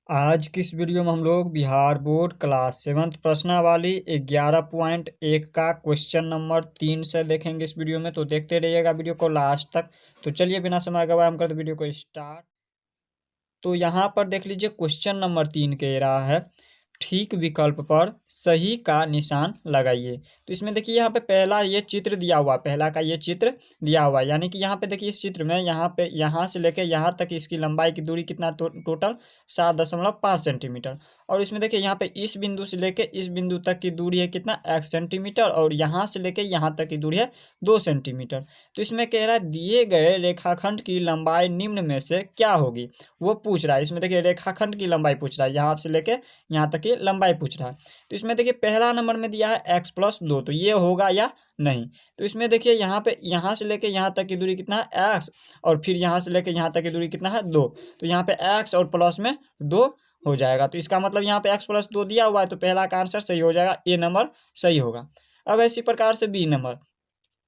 आज की इस वीडियो में हम लोग बिहार बोर्ड क्लास 7th प्रश्नावली 11.1 का क्वेश्चन नंबर 3 से देखेंगे इस वीडियो में। तो देखते रहिएगा वीडियो को लास्ट तक। तो चलिए बिना समय गवाए हम करते वीडियो को स्टार्ट। तो यहाँ पर देख लीजिए क्वेश्चन नंबर 3 कह रहा है ठीक विकल्प पर सही का निशान लगाइए। तो इसमें देखिए यहाँ पे पहला ये चित्र दिया हुआ, पहला का ये चित्र दिया हुआ, यानी कि यहाँ पे देखिए इस चित्र में यहाँ पे यहाँ से लेके यहाँ तक इसकी लंबाई की दूरी कितना टोटल 7.5 सेंटीमीटर। और इसमें देखिए यहाँ पे इस बिंदु से लेके इस बिंदु तक की दूरी है कितना 1 सेंटीमीटर, और यहाँ से लेके यहाँ तक की दूरी है 2 सेंटीमीटर। तो इसमें कह रहा है दिए गए रेखाखंड की लंबाई निम्न में से क्या होगी, वो पूछ रहा है। इसमें देखिए रेखाखंड की लंबाई पूछ रहा है, यहाँ से लेके यहाँ तक की लंबाई पूछ रहा है। तो इसमें देखिए पहला नंबर में दिया है x+2, तो ये होगा या नहीं। तो इसमें देखिए यहाँ पे यहाँ से लेके यहाँ तक की दूरी कितना है x, और फिर यहाँ से लेके यहाँ तक की दूरी कितना है 2। तो यहाँ पे x और प्लस में 2 हो जाएगा। तो इसका मतलब यहाँ पे x+2 दिया हुआ है, तो पहला का आंसर सही हो जाएगा, ए नंबर सही होगा। अब इसी प्रकार से बी नंबर,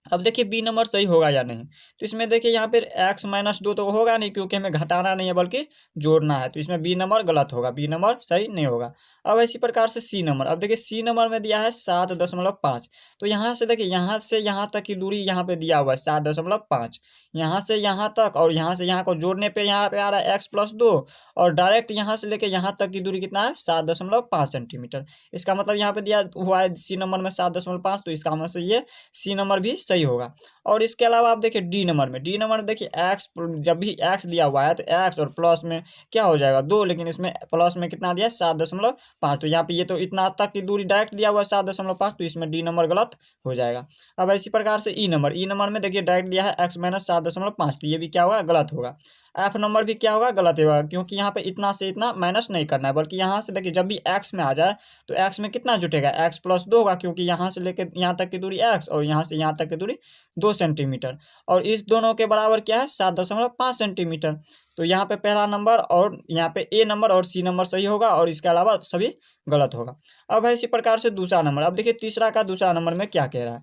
अब देखिए बी नंबर सही होगा या नहीं। तो इसमें देखिए यहाँ पे x-2 तो होगा नहीं, क्योंकि हमें घटाना नहीं है बल्कि जोड़ना है। तो इसमें बी नंबर गलत होगा, बी नंबर सही नहीं होगा। अब इसी प्रकार से सी नंबर, अब देखिए सी नंबर में दिया है 7.5। तो यहाँ से देखिए यहाँ से यहाँ तक की दूरी यहाँ पे दिया हुआ है 7.5, यहाँ से यहाँ तक और यहाँ से यहाँ को जोड़ने पे यहाँ पे आ रहा है x+2, और डायरेक्ट यहाँ से लेके यहाँ तक की दूरी कितना है 7.5 सेंटीमीटर। इसका मतलब यहाँ पे दिया हुआ है सी नंबर में 7.5, तो इसका मतलब ये सी नंबर भी सही होगा। और इसके अलावा आप देखिए डी नंबर में, डी नंबर में देखिए एक्स, जब भी एक्स दिया हुआ है तो एक्स और प्लस में क्या हो जाएगा 2, लेकिन इसमें प्लस में कितना दिया है 7.5। तो यहाँ पे ये तो इतना तक की दूरी डायरेक्ट दिया हुआ है 7.5, तो इसमें डी नंबर गलत हो जाएगा। अब इसी प्रकार से ई नंबर, ई नंबर में देखिए डायरेक्ट दिया है x-7.5, तो ये भी क्या होगा गलत होगा। एफ नंबर भी क्या होगा गलत होगा, क्योंकि यहाँ पे इतना से इतना माइनस नहीं करना है, बल्कि यहाँ से देखिए जब भी एक्स में आ जाए तो एक्स में कितना जुटेगा x+2 होगा, क्योंकि यहाँ से लेके यहाँ तक की दूरी एक्स और यहाँ से यहाँ तक की दूरी 2 सेंटीमीटर, और इस दोनों के बराबर क्या है 7.5 सेंटीमीटर। तो यहाँ पे पहला नंबर और यहाँ पे ए नंबर और सी नंबर सही होगा, और इसके अलावा सभी गलत होगा। अब है इसी प्रकार से दूसरा नंबर, अब देखिए तीसरा का दूसरा नंबर में क्या कह रहा है।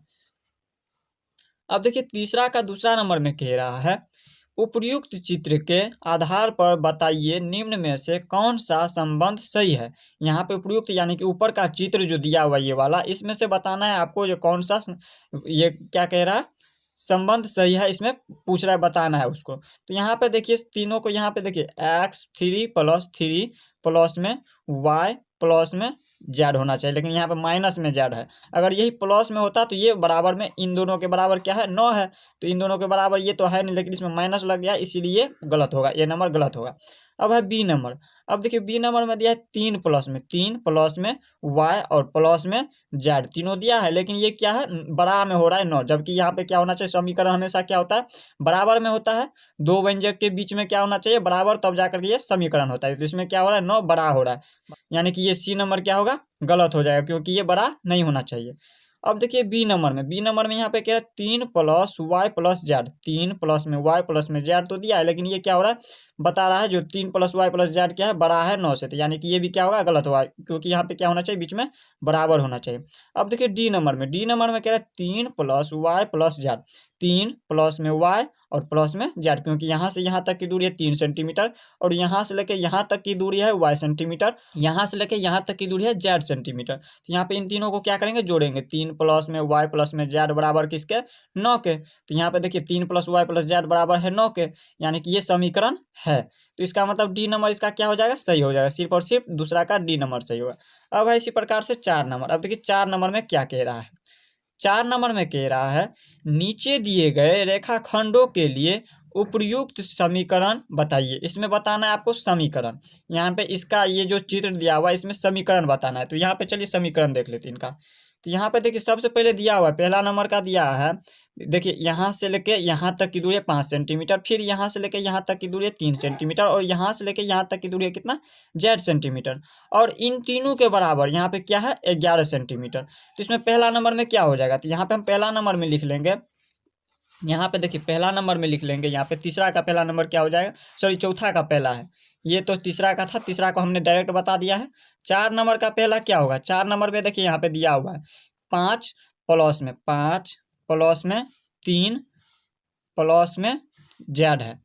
अब देखिए तीसरा का दूसरा नंबर में कह रहा है उपर्युक्त चित्र के आधार पर बताइए निम्न में से कौन सा संबंध सही है। यहाँ पे उपर्युक्त यानी कि ऊपर का चित्र जो दिया हुआ ये वाला, इसमें से बताना है आपको जो कौन सा ये क्या कह रहा है संबंध सही है, इसमें पूछ रहा है बताना है उसको। तो यहाँ पे देखिए तीनों को, यहाँ पे देखिए x3+3 प्लस में y प्लस में जेड होना चाहिए, लेकिन यहाँ पे माइनस में जेड है। अगर यही प्लस में होता तो ये बराबर में इन दोनों के बराबर क्या है 9 है, तो इन दोनों के बराबर ये तो है नहीं, लेकिन इसमें माइनस लग गया, इसीलिए गलत होगा, ये नंबर गलत होगा। अब है बी नंबर, अब देखिए बी नंबर में दिया है 3 प्लस में y और प्लस में जेड, तीनों दिया है, लेकिन ये क्या है बड़ा में हो रहा है 9, जबकि यहाँ पे क्या होना चाहिए समीकरण हमेशा क्या होता है बराबर में होता है। दो व्यंजक के बीच में क्या होना चाहिए बराबर, तब जाकर के ये समीकरण होता है। तो इसमें क्या हो रहा है 9 बड़ा हो रहा है, यानी कि ये सी नंबर क्या होगा गलत हो जाएगा, क्योंकि ये बड़ा नहीं होना चाहिए। अब देखिए बी नंबर में, बी नंबर में यहाँ पे क्या है 3 + y + z, 3 प्लस में y प्लस में z तो दिया है, लेकिन ये क्या हो रहा है बता रहा है जो 3 + y + z क्या है बड़ा है 9 से, तो यानी कि ये भी क्या होगा गलत होगा, क्योंकि यहाँ पे क्या होना चाहिए बीच में बराबर होना चाहिए। अब देखिए डी नंबर में, डी नंबर में कह रहा है 3 + y + z, 3 प्लस में y और प्लस में जेड, क्योंकि यहाँ से यहाँ तक की दूरी है 3 सेंटीमीटर, और यहाँ से लेके यहाँ तक की दूरी है y सेंटीमीटर, यहाँ से लेके यहाँ तक की दूरी है जेड सेंटीमीटर। तो यहाँ पे इन तीनों को क्या करेंगे जोड़ेंगे, 3 प्लस में y प्लस में जेड बराबर किसके 9 के। तो यहाँ पे देखिए 3 + y + जेड बराबर है 9 के, यानी कि ये समीकरण है। तो इसका मतलब डी नंबर इसका क्या हो जाएगा सही हो जाएगा, सिर्फ और सिर्फ दूसरा का डी नंबर सही होगा। अब है इसी प्रकार से 4 नंबर, अब देखिए 4 नंबर में क्या कह रहा है। 4 नंबर में कह रहा है नीचे दिए गए रेखाखंडों के लिए उपर्युक्त समीकरण बताइए। इसमें बताना है आपको समीकरण, यहाँ पे इसका ये जो चित्र दिया हुआ है इसमें समीकरण बताना है। तो यहाँ पे चलिए समीकरण देख लेते हैं इनका। तो यहाँ पे देखिए सबसे पहले दिया हुआ है पहला नंबर का दिया है, देखिए यहाँ से लेके यहाँ तक की दूरी है 5 सेंटीमीटर, फिर यहाँ से लेके यहाँ तक की दूरी है 3 सेंटीमीटर, और यहाँ से लेके यहाँ तक की दूरी है कितना जेड सेंटीमीटर, और इन तीनों के बराबर यहाँ पे क्या है 11 सेंटीमीटर। तो इसमें पहला नंबर में क्या हो जाएगा, तो यहाँ पे हम पहला नंबर में लिख लेंगे, यहाँ पे देखिए पहला नंबर में लिख लेंगे, यहाँ पे तीसरा का पहला नंबर क्या हो जाएगा, सॉरी चौथा का पहला है, ये तो तीसरा का था, तीसरा को हमने डायरेक्ट बता दिया है। 4 नंबर का पहला क्या होगा, 4 नंबर में देखिए यहाँ पे दिया हुआ है 5 प्लस में 3 प्लस में जेड है,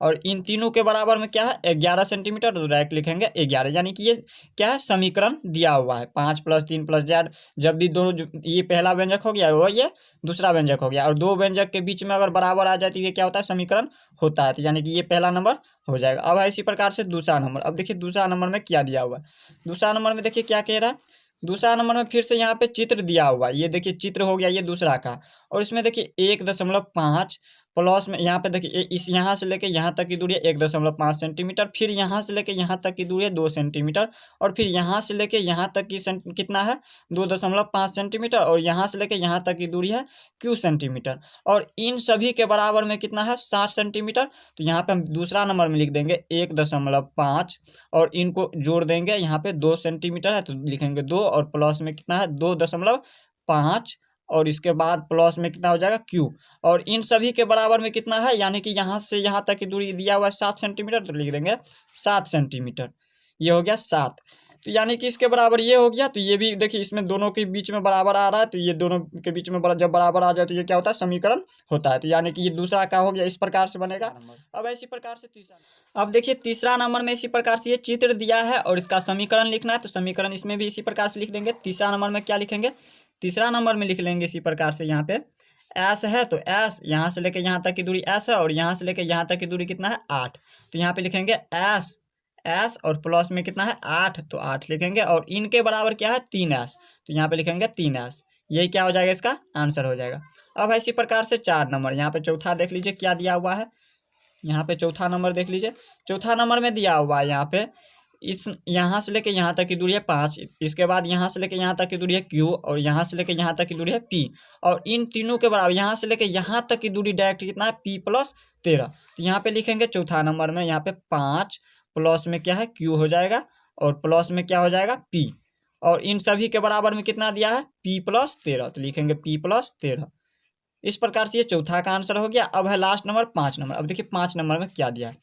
और इन तीनों के बराबर में क्या है 11 सेंटीमीटर, तो डायरेक्ट लिखेंगे 11, यानी कि ये क्या है समीकरण दिया हुआ है 5 + 3 + z। जब भी दोनों ये पहला व्यंजक हो गया वो ये दूसरा व्यंजक हो गया, और दो व्यंजक के बीच में अगर बराबर आ जाए तो ये क्या होता है समीकरण होता है, तो यानी कि ये पहला नंबर हो जाएगा। अब है इसी प्रकार से दूसरा नंबर। अब देखिए दूसरा नंबर में क्या दिया हुआ है, दूसरा नंबर में देखिए क्या कह रहा है, दूसरा नंबर में फिर से यहाँ पे चित्र दिया हुआ है, ये देखिए चित्र हो गया ये दूसरा का, और इसमें देखिए 1.5 प्लस में यहाँ पे देखिए इस यहाँ से लेके यहाँ तक की दूरी है 1.5 सेंटीमीटर, फिर यहाँ से लेके यहाँ तक की दूरी है 2 सेंटीमीटर, और फिर यहाँ से लेके यहाँ तक की कितना है 2.5 सेंटीमीटर, और यहाँ से लेके यहाँ तक की दूरी है क्यू सेंटीमीटर, और इन सभी के बराबर में कितना है 60 सेंटीमीटर। तो यहाँ पे हम दूसरा नंबर में लिख देंगे 1.5 और इनको जोड़ देंगे, यहाँ पे 2 सेंटीमीटर है तो लिखेंगे 2, और प्लस में कितना है 2.5, और इसके बाद प्लस में कितना हो जाएगा क्यू, और इन सभी के बराबर में कितना है, यानी कि यहाँ से यहाँ तक की दूरी दिया हुआ है 7 सेंटीमीटर, तो लिख देंगे 7 सेंटीमीटर। ये हो गया 7, तो यानी कि इसके बराबर ये हो गया, तो ये भी देखिए इसमें दोनों के बीच में बराबर आ रहा है, तो ये दोनों के बीच में जब बराबर आ जाए तो ये क्या होता है समीकरण होता है, तो यानी कि ये दूसरा का हो गया, इस प्रकार से बनेगा। अब इसी प्रकार से तीसरा, अब देखिए तीसरा नंबर में इसी प्रकार से ये चित्र दिया है और इसका समीकरण लिखना है, तो समीकरण इसमें भी इसी प्रकार से लिख देंगे। तीसरा नंबर में क्या लिखेंगे, तीसरा नंबर में लिख लेंगे इसी प्रकार से, यहाँ पे एस है तो एस यहाँ से लेके यहाँ तक की दूरी एस है, और यहाँ से लेके यहाँ तक की दूरी कितना है 8, तो यहाँ पे लिखेंगे एस एस, और प्लस में कितना है 8, तो 8 लिखेंगे, और इनके बराबर क्या है 3s, तो यहाँ पे लिखेंगे 3s, यही क्या हो जाएगा इसका आंसर हो जाएगा। अब इसी प्रकार से 4 नंबर, यहाँ पे चौथा देख लीजिए क्या दिया हुआ है, यहाँ पे चौथा नंबर देख लीजिए, चौथा नंबर में दिया हुआ है यहाँ पे इस यहाँ से लेके यहाँ तक की दूरी है 5, इसके बाद यहाँ से लेके यहाँ तक की दूरी है Q, और यहाँ से लेके यहाँ तक की दूरी है P, और इन तीनों के बराबर यहाँ से लेके यहाँ तक की दूरी डायरेक्ट कितना है P + 13, तो यहाँ पे लिखेंगे चौथा नंबर में यहाँ पे 5 प्लस में क्या है Q हो जाएगा, और प्लस में क्या हो जाएगा P, और इन सभी के बराबर में कितना दिया है P + 13, तो लिखेंगे P + 13। इस प्रकार से ये चौथा का आंसर हो गया। अब है लास्ट नंबर 5 नंबर। अब देखिए 5 नंबर में क्या दिया है,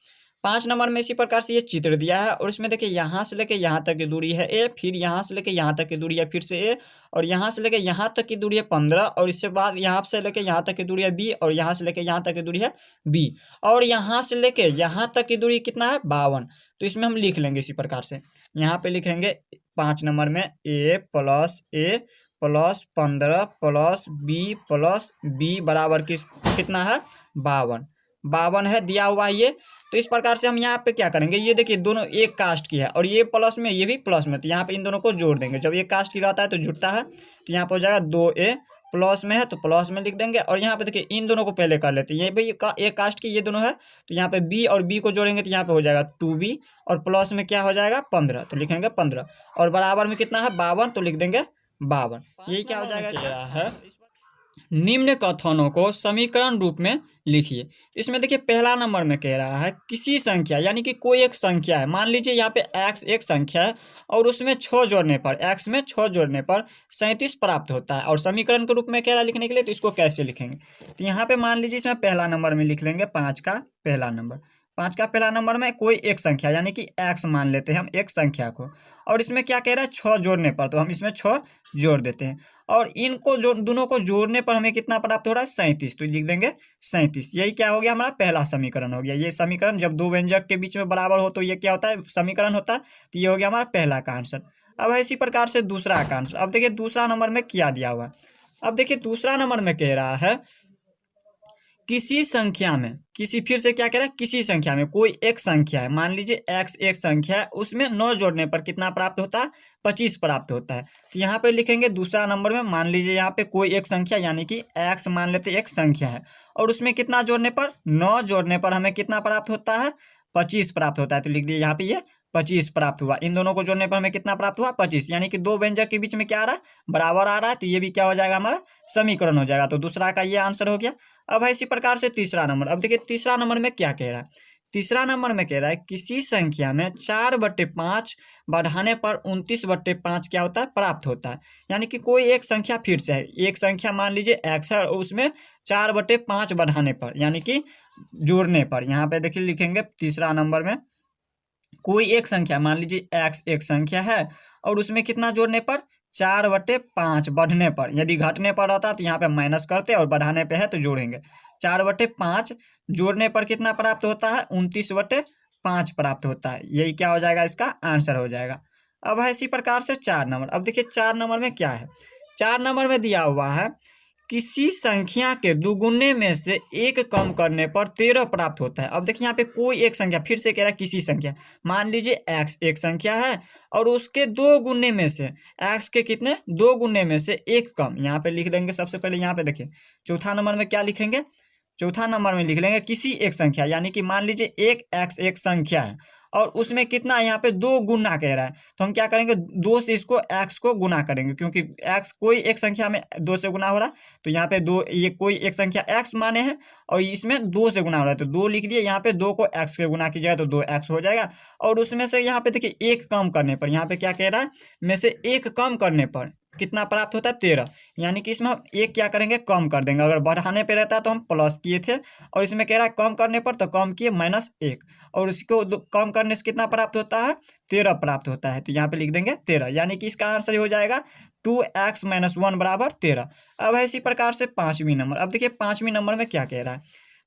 5 नंबर में इसी प्रकार से ये चित्र दिया है, और इसमें देखिए यहाँ से लेके यहाँ तक की दूरी है a, फिर यहाँ से लेके यहाँ तक की दूरी है फिर से a, और यहाँ से लेके यहाँ तक की दूरी है 15, और इसके बाद यहाँ से लेके यहाँ तक की दूरी है b, और यहाँ से लेके यहाँ तक की दूरी है b, और यहाँ से लेके यहाँ तक की दूरी कितना है 52, तो इसमें हम लिख लेंगे इसी प्रकार से, यहाँ पे लिखेंगे 5 नंबर में a प्लस 15 प्लस b बराबर कितना है 52 है दिया हुआ है ये। तो इस प्रकार से हम यहाँ पे क्या करेंगे, ये देखिए दोनों एक कास्ट की है, और ये प्लस में ये भी प्लस में, तो यहाँ पे इन दोनों को जोड़ देंगे, जब एक कास्ट की रहता है तो जुड़ता है, तो यहाँ पर हो जाएगा 2a, प्लस में है तो प्लस में लिख देंगे, और यहाँ पे देखिए इन दोनों को पहले कर लेते हैं, ये भी एक कास्ट की ये दोनों है, तो यहाँ पे b और b को जोड़ेंगे तो यहाँ पे हो जाएगा 2b, और प्लस में क्या हो जाएगा 15, तो लिखेंगे 15, और बराबर में कितना है 52, तो लिख देंगे 52। यही क्या हो जाएगा है निम्न कथनों को समीकरण रूप में लिखिए। इसमें देखिए पहला नंबर में कह रहा है किसी संख्या, यानी कि कोई एक संख्या है, मान लीजिए यहाँ पे x एक संख्या है और उसमें 6 जोड़ने पर x में 6 जोड़ने पर 37 प्राप्त होता है, और समीकरण के रूप में कह रहा है लिखने के लिए, तो इसको कैसे लिखेंगे, तो यहाँ पे मान लीजिए इसमें पहला नंबर में लिख लेंगे 5 का पहला नंबर, 5 का पहला नंबर में कोई एक संख्या, यानी कि x मान लेते हैं हम एक संख्या को, और इसमें क्या कह रहा है 6 जोड़ने पर, तो हम इसमें 6 जोड़ देते हैं, और इनको दोनों को जोड़ने पर हमें कितना प्राप्त हो रहा है 37, तो लिख देंगे 37। यही क्या हो गया हमारा पहला समीकरण हो गया। ये समीकरण जब दो व्यंजक के बीच में बराबर हो तो ये क्या होता है समीकरण होता है, तो ये हो गया हमारा पहला का आंसर। अब है इसी प्रकार से दूसरा का आंसर। अब देखिए दूसरा नंबर में क्या दिया हुआ है, अब देखिए दूसरा नंबर में कह रहा है किसी संख्या में, किसी फिर से क्या कह रहा है किसी संख्या में कोई एक संख्या है, मान लीजिए x एक संख्या है, उसमें 9 जोड़ने पर कितना प्राप्त होता है 25 प्राप्त होता है, तो यहाँ पे लिखेंगे दूसरा नंबर में, मान लीजिए यहाँ पे कोई एक संख्या यानी कि x मान लेते एक संख्या है, और उसमें कितना जोड़ने पर 9 जोड़ने पर हमें कितना प्राप्त होता है 25 प्राप्त होता है, तो लिख दिए यहाँ पे ये 25 प्राप्त हुआ। इन दोनों को जोड़ने पर हमें कितना प्राप्त हुआ 25, यानी कि दो व्यंजक के बीच में क्या आ रहा है बराबर आ रहा है, तो ये भी क्या हो जाएगा हमारा समीकरण हो जाएगा, तो दूसरा का ये आंसर हो गया। अब है इसी प्रकार से तीसरा नंबर। अब देखिए तीसरा नंबर में क्या कह रहा है, तीसरा नंबर में कह रहा है किसी संख्या में 4/5 बढ़ाने पर 29/5 क्या होता है प्राप्त होता है, यानी कि कोई एक संख्या फिर से है, एक संख्या मान लीजिए x है और उसमें 4/5 बढ़ाने पर यानी कि जोड़ने पर, यहाँ पे देखिए लिखेंगे तीसरा नंबर में कोई एक संख्या मान लीजिए x एक संख्या है और उसमें कितना जोड़ने पर 4/5 बढ़ने पर, यदि घटने पर रहता तो यहाँ पे माइनस करते और बढ़ाने पे है तो जोड़ेंगे। 4/5 जोड़ने पर कितना प्राप्त होता है? 29/5 प्राप्त होता है। यही क्या हो जाएगा? इसका आंसर हो जाएगा। अब है इसी प्रकार से 4 नंबर। अब देखिए 4 नंबर में क्या है। 4 नंबर में दिया हुआ है किसी संख्या के दुगुने में से एक कम करने पर 13 प्राप्त होता है। अब देखिए यहाँ पे कोई एक संख्या, फिर से कह रहा है किसी संख्या, मान लीजिए x एक संख्या है और उसके दो गुने में से, x के कितने? दो गुने में से एक कम। यहाँ पे लिख देंगे सबसे पहले। यहाँ पे देखिए चौथा नंबर में क्या लिखेंगे? चौथा नंबर में लिख लेंगे किसी एक संख्या, यानी कि मान लीजिए एक x एक संख्या है और उसमें कितना यहाँ पे दो गुना कह रहा है, तो हम क्या करेंगे? दो से इसको x को गुना करेंगे, क्योंकि x कोई एक संख्या में दो से गुना हो रहा है, तो यहाँ पे दो, ये कोई एक संख्या x माने हैं और इसमें दो से गुना हो रहा है तो दो लिख दिए। यहाँ पे दो को x के गुना कीजिएगा तो 2x हो जाएगा। और उसमें से यहाँ पे देखिए एक कम करने पर, यहाँ पे क्या कह रहा है? में से एक कम करने पर कितना प्राप्त होता है? 13। यानी कि इसमें हम एक क्या करेंगे? कम कर देंगे। अगर बढ़ाने पे रहता है तो हम प्लस किए थे, और इसमें कह रहा है कम करने पर तो कम किए -1, और इसको कम करने से कितना प्राप्त होता है? 13 प्राप्त होता है। तो यहाँ पे लिख देंगे 13, यानी कि इसका आंसर हो जाएगा 2x - 1 बराबर 13। अब है इसी प्रकार से 5वीं नंबर। अब देखिए 5वीं नंबर में क्या कह रहा है।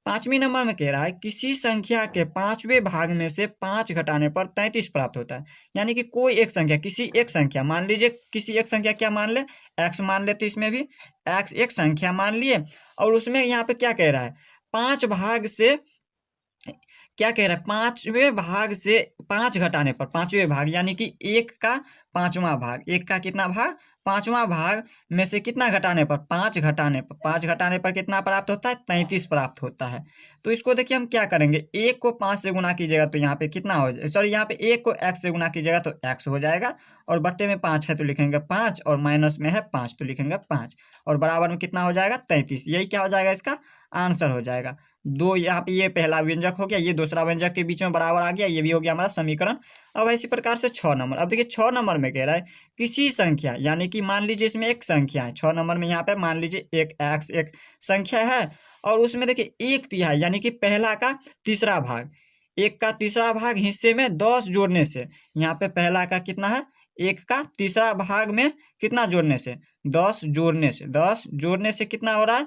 5वीं नंबर में कह रहा है किसी संख्या के 5वें भाग में से 5 घटाने पर 33 प्राप्त होता है। यानी कि कोई एक संख्या, किसी एक संख्या, मान लीजिए किसी एक संख्या क्या मान ले? x मान ले, तो इसमें भी x एक संख्या मान लिए और उसमें यहाँ पे क्या कह रहा है? 5 भाग से क्या कह रहा है? 5वें भाग से 5 घटाने पर, 5वें भाग यानी कि 1 का 5वां भाग, 1 का कितना भाग? 5वां भाग में से कितना घटाने पर? 5 घटाने पर, 5 घटाने पर कितना प्राप्त होता है? 33 प्राप्त होता है। तो इसको देखिए हम क्या करेंगे? 1 को 5 से गुना कीजिएगा तो यहाँ पे कितना हो जाए, सॉरी यहाँ पे 1 को x से गुना कीजिएगा तो x हो जाएगा, और बट्टे में 5 है तो लिखेंगे 5, और माइनस में है 5 तो लिखेंगे 5, और बराबर में कितना हो जाएगा? 33। यही क्या हो जाएगा? इसका आंसर हो जाएगा। दो यहाँ पे ये पहला व्यंजक हो गया, ये दूसरा व्यंजक के बीच में बराबर आ गया, ये भी हो गया हमारा समीकरण। अब इसी प्रकार से 6 नंबर। अब देखिए 6 नंबर में कह रहा है किसी संख्या, यानी कि मान लीजिए इसमें एक संख्या है 6 नंबर में, यहाँ पे मान लीजिए एक x एक संख्या है और उसमें देखिए 1/3 यानी कि पहला का तीसरा भाग, 1 का तीसरा भाग हिस्से में 10 जोड़ने से, यहाँ पे पहला का कितना है? 1 का तीसरा भाग में कितना जोड़ने से? 10 जोड़ने से, 10 जोड़ने से कितना हो रहा है?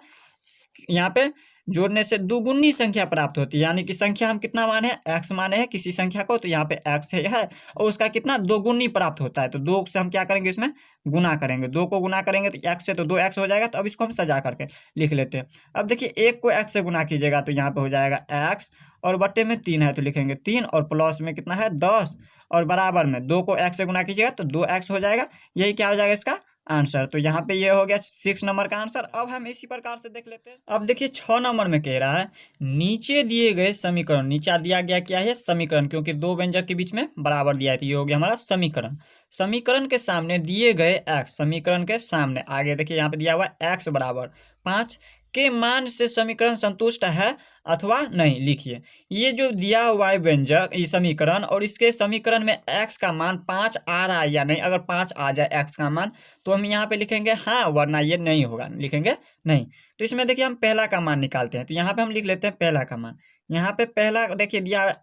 यहाँ पे जोड़ने से दुगुनी संख्या प्राप्त होती है, यानी कि संख्या हम कितना माने हैं? x माने हैं किसी संख्या को, तो यहाँ पे x है और उसका कितना? दोगुनी प्राप्त होता है। तो 2 से हम क्या करेंगे? इसमें गुना करेंगे, 2 को गुना करेंगे तो x से तो 2x हो जाएगा। तो अब इसको हम सजा करके लिख लेते हैं। अब देखिए 1 को x से गुना कीजिएगा तो यहाँ पे हो जाएगा x, और बट्टे में 3 है तो लिखेंगे 3, और प्लस में कितना है? 10, और बराबर में 2 को x से गुना कीजिएगा तो 2x हो जाएगा। यही क्या हो जाएगा? इसका आंसर। तो यहाँ पे ये हो गया 6 नंबर का आंसर। अब हम इसी प्रकार से देख लेते हैं। अब देखिए 6 नंबर में कह रहा है नीचे दिए गए समीकरण, नीचे दिया गया क्या है? समीकरण, क्योंकि दो व्यंजक के बीच में बराबर दिया है तो ये हो गया हमारा समीकरण। समीकरण के सामने दिए गए x, समीकरण के सामने आगे देखिए यहाँ पे दिया हुआ x बराबर 5 के मान से समीकरण संतुष्ट है अथवा नहीं। लिखिए ये जो दिया हुआ है व्यंजक, ये समीकरण, और इसके समीकरण में x का मान 5 आ रहा है या नहीं। अगर 5 आ जाए x का मान तो हम यहाँ पे लिखेंगे हाँ, वरना ये नहीं होगा, लिखेंगे नहीं। तो इसमें देखिए हम पहला का मान निकालते हैं, तो यहाँ पे हम लिख लेते हैं पहला का मान। यहाँ पे पहला देखिए दिया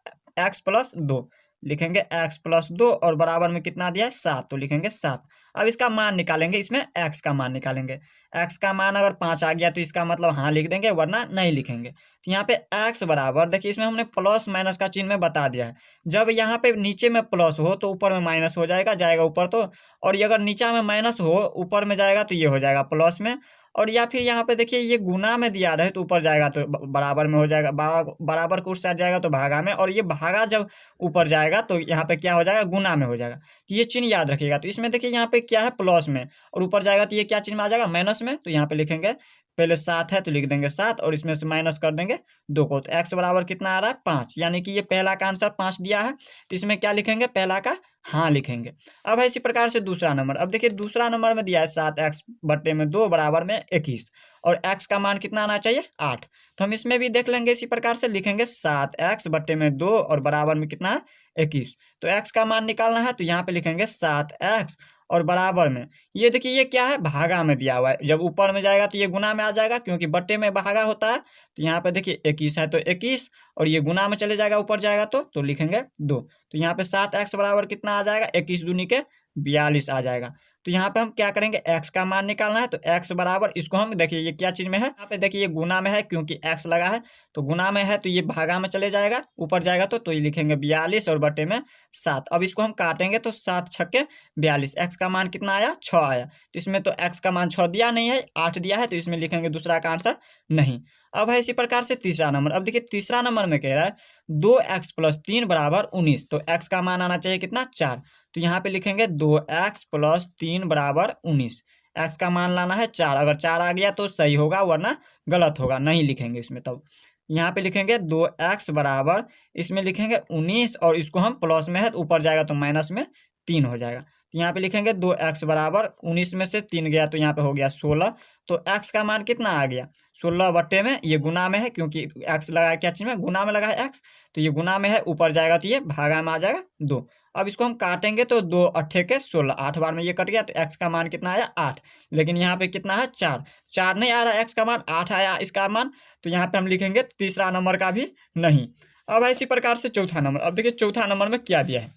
x + 2, लिखेंगे x + 2, और बराबर में कितना दिया है? 7, तो लिखेंगे 7। अब इसका मान निकालेंगे, इसमें x का मान निकालेंगे। x का मान अगर 5 आ गया तो इसका मतलब हाँ लिख देंगे, वरना नहीं लिखेंगे। तो यहाँ पे x बराबर, देखिए इसमें हमने प्लस माइनस का चिन्ह में बता दिया है। जब यहाँ पे नीचे में प्लस हो तो ऊपर में माइनस हो जाएगा, जाएगा ऊपर तो, और ये अगर नीचे में माइनस हो ऊपर में जाएगा तो ये हो जाएगा प्लस में। और या फिर यहाँ पे देखिए ये गुना में दिया रहे तो ऊपर जाएगा तो बराबर में हो जाएगा, बराबर को उस साइड जाएगा तो भागा में, और ये भागा जब ऊपर जाएगा तो यहाँ पे क्या हो जाएगा? गुना में हो जाएगा। तो ये चिन्ह याद रखिएगा। तो इसमें देखिए यहाँ पे क्या है? प्लस में, और ऊपर जाएगा तो ये क्या चिन्ह में आ जाएगा? माइनस में। तो यहाँ पे लिखेंगे पहले 7 है तो लिख देंगे 7, और इसमें से माइनस कर देंगे 2 को, तो x बराबर कितना आ रहा है? 5, यानी कि ये पहला का आंसर 5 दिया है। तो इसमें क्या लिखेंगे? पहला का हाँ लिखेंगे। अब है इसी प्रकार से दूसरा नंबर। अब देखिए दूसरा नंबर में दिया है 7x बट्टे में 2 बराबर में 21, और x का मान कितना आना चाहिए? 8। तो हम इसमें भी देख लेंगे, इसी प्रकार से लिखेंगे 7x बट्टे में 2 और बराबर में कितना है? 21। तो x का मान निकालना है तो यहाँ पे लिखेंगे 7x, और बराबर में ये देखिए ये क्या है? भागा में दिया हुआ है। जब ऊपर में जाएगा तो ये गुना में आ जाएगा, क्योंकि बट्टे में भागा होता है। तो यहाँ पे देखिए 21 है तो 21, और ये गुना में चले जाएगा ऊपर जाएगा तो लिखेंगे 2। तो यहाँ पे 7x बराबर कितना आ जाएगा? 21 दूनी के 42 आ जाएगा। तो यहाँ पे हम क्या करेंगे, x का मान निकालना है, तो x बराबर, इसको हम देखिए ये क्या चीज में है, यहाँ पे देखिए ये गुना में है क्योंकि x लगा है, तो गुना में है तो ये भागा में चले जाएगा, ऊपर जाएगा तो ये लिखेंगे 42 और बटे में 7। अब इसको हम काटेंगे तो 7 छक्के 42, x का मान कितना आया, 6 आया। तो इसमें तो x का मान 6 दिया नहीं है, 8 दिया है, तो इसमें लिखेंगे दूसरा का आंसर नहीं। अब है इसी प्रकार से तीसरा नंबर। अब देखिए तीसरा नंबर में कह रहा है 2x + 3 = 19, तो x का मान आना चाहिए कितना, 4। तो यहाँ पे लिखेंगे 2x + 3 = 19, x का मान लाना है 4। अगर 4 आ गया तो सही होगा, वरना गलत होगा, नहीं लिखेंगे इसमें। तब यहाँ पे लिखेंगे 2x बराबर, इसमें लिखेंगे 19 और इसको हम प्लस में है तो ऊपर जाएगा तो माइनस में 3 हो जाएगा। तो यहाँ पे लिखेंगे 2x बराबर 19 में से 3 गया तो यहाँ पे हो गया 16। तो x का मान कितना आ गया, 16 बट्टे में, ये गुना में है क्योंकि x लगा है क्या चीज में, गुना में लगा है x, तो ये गुना में है, ऊपर जाएगा तो ये भागा में आ जाएगा 2। अब इसको हम काटेंगे तो 2 अट्ठे के 16, 8 बार में ये कट गया, तो x का मान कितना आया, 8। लेकिन यहाँ पे कितना है, 4। 4 नहीं आ रहा, x का मान 8 आया इसका मान, तो यहाँ पे हम लिखेंगे तीसरा नंबर का भी नहीं। अब इसी प्रकार से चौथा नंबर। अब देखिए चौथा नंबर में क्या दिया है,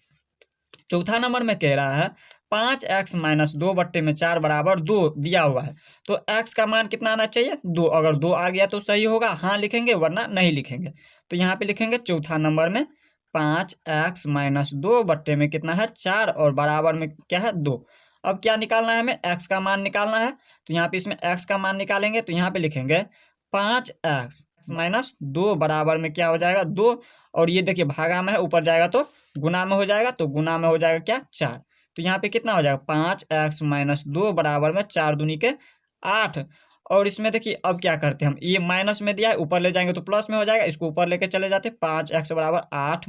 चौथा नंबर में कह रहा है 5x - 2 बट्टे में 4 = 2 दिया हुआ है। तो x का मान कितना आना चाहिए, 2। अगर 2 आ गया तो सही होगा, हाँ लिखेंगे, वरना नहीं लिखेंगे। तो यहाँ पे लिखेंगे चौथा नंबर में 5x - 2 बट्टे में कितना है, 4, और बराबर में क्या है, 2। अब क्या निकालना है हमें, x का मान निकालना है। तो यहाँ पे इसमें x का मान निकालेंगे तो यहाँ पे लिखेंगे 5x - 2 बराबर में क्या हो जाएगा, 2, और ये देखिए भागा में है, ऊपर जाएगा तो गुना में हो जाएगा, तो गुना में हो जाएगा क्या, 4। तो यहाँ पे कितना हो जाएगा, 5x - 2 बराबर में 4 दूनी के 8। और इसमें देखिए अब क्या करते हैं हम, ये माइनस में दिया है, ऊपर ले जाएंगे तो प्लस में हो जाएगा, इसको ऊपर लेके चले जाते, 5x बराबर 8,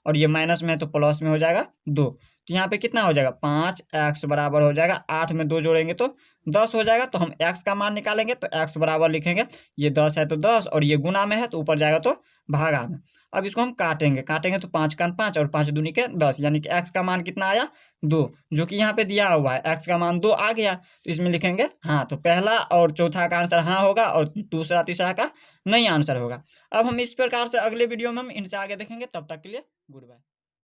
और ये माइनस में है तो प्लस में हो जाएगा 2। तो यहाँ पे कितना हो जाएगा, 5x बराबर हो जाएगा 8 में 2 जोड़ेंगे तो 10 हो जाएगा। तो हम x का मान निकालेंगे तो x बराबर लिखेंगे, ये 10 है तो 10, और ये गुना में है तो ऊपर जाएगा तो भागा में। अब इसको हम काटेंगे, तो 5 का 5 और 5 दूनी के 10, यानी कि x का मान कितना आया, 2, जो कि यहाँ पे दिया हुआ है, x का मान 2 आ गया। तो इसमें लिखेंगे हाँ, तो पहला और चौथा का आंसर हाँ होगा, और दूसरा तीसरा का नहीं आंसर होगा। अब हम इस प्रकार से अगले वीडियो में हम इनसे आगे देखेंगे, तब तक के लिए गुड बाय।